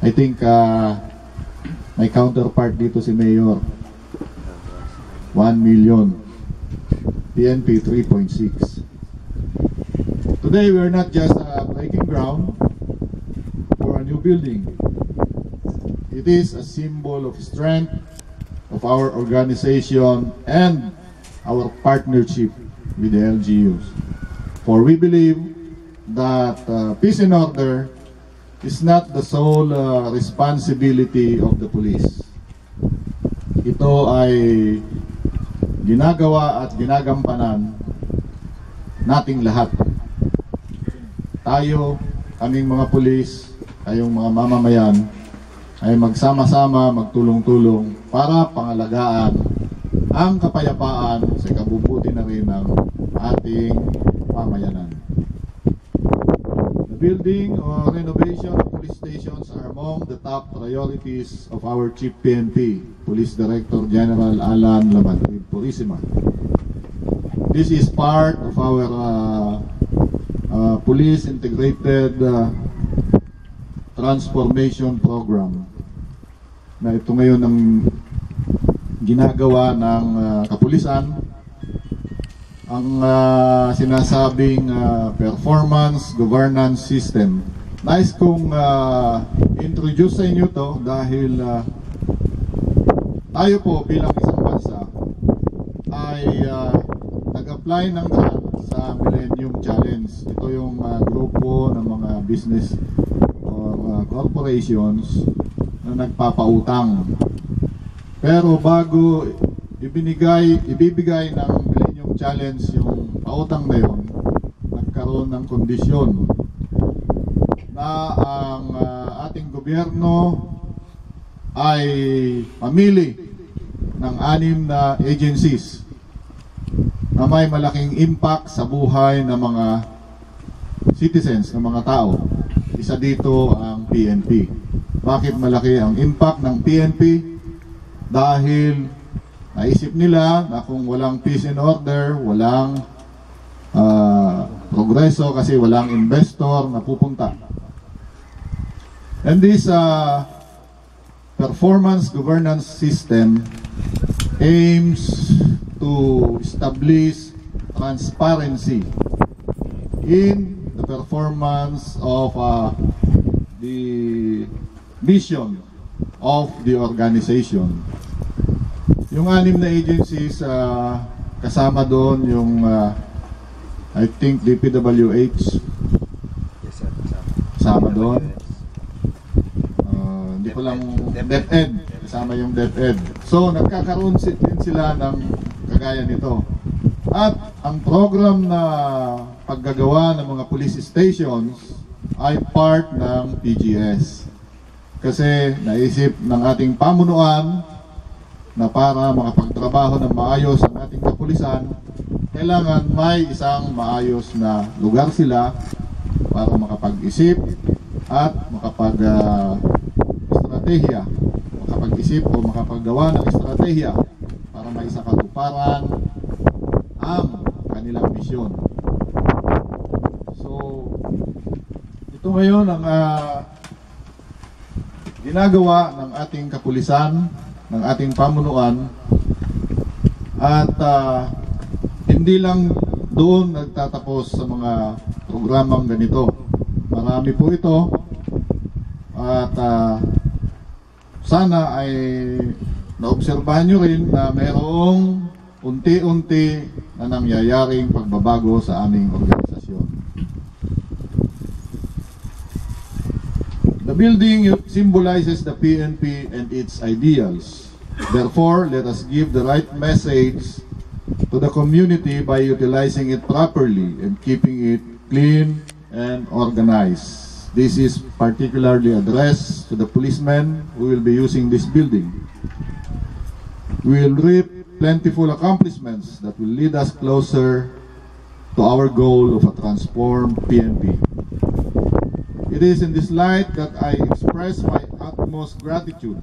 I think my counterpart dito si Mayor, 1 million. PNP 3.6. Today we are not just breaking ground for a new building. It is a symbol of strength of our organization and our partnership with the LGUs. For we believe that peace and order is not the sole responsibility of the police. Ito ay ginagawa at ginagampanan nating lahat. Tayo, kaming mga pulis, kayong mga mamamayan, ay magsama-sama, magtulong-tulong para pangalagaan ang kapayapaan sa kabubuti na rin ng ating pamayanan. The building or renovation of police stations are among the top priorities of our Chief PNP, Police Director General Alan Lamadrid Purisima. This is part of our police integrated transformation program na ito ngayon ang ginagawa ng kapulisan, ang sinasabing performance governance system. Nice kong introduce sa inyo to dahil tayo po bilang isang bansa ay nag-apply ng grant sa Millennium Challenge. Ito yung grupo ng mga business or corporations na nagpapautang. Pero bago ibibigay ng Millennium Challenge yung pautang na yun, nagkaroon ng kondisyon na ang ating gobyerno ay mamili ng 6 na agencies na may malaking impact sa buhay ng mga citizens, ng mga tao. Isa dito ang PNP. Bakit malaki ang impact ng PNP? Dahil naisip nila na kung walang peace and order, walang progreso kasi walang investor na pupunta. And this performance governance system aims to establish transparency in the performance of the mission of the organization. Yung 6 na agencies, kasama doon yung I think DPWH. Yes, sir. Kasama doon. Hindi ko lang DepEd. Kasama yung DepEd. So nagkakaroon din sila ng kagaya nito. At ang program na paggagawa ng mga police stations ay part ng PGS. Kasi naisip ng ating pamunuan na para makapagtrabaho ng maayos ang ating kapulisan, kailangan may isang maayos na lugar sila para makapag-isip at makapag-estratehiya, makapag-isip o makapaggawa ng estratehiya para maisakatuparan ang kanilang misyon. So, ito ngayon ang ginagawa ng ating kapulisan, ng ating pamunuan, at hindi lang doon nagtatapos sa mga programang ganito. Marami po ito at sana ay naobserbahan nyo rin na mayroong unti-unti na nangyayaring pagbabago sa aming organisasyon. The building symbolizes the PNP and its ideals. Therefore, let us give the right message to the community by utilizing it properly and keeping it clean and organized. This is particularly addressed to the policemen who will be using this building. We will reap plentiful accomplishments that will lead us closer to our goal of a transformed PNP. It is in this light that I express my utmost gratitude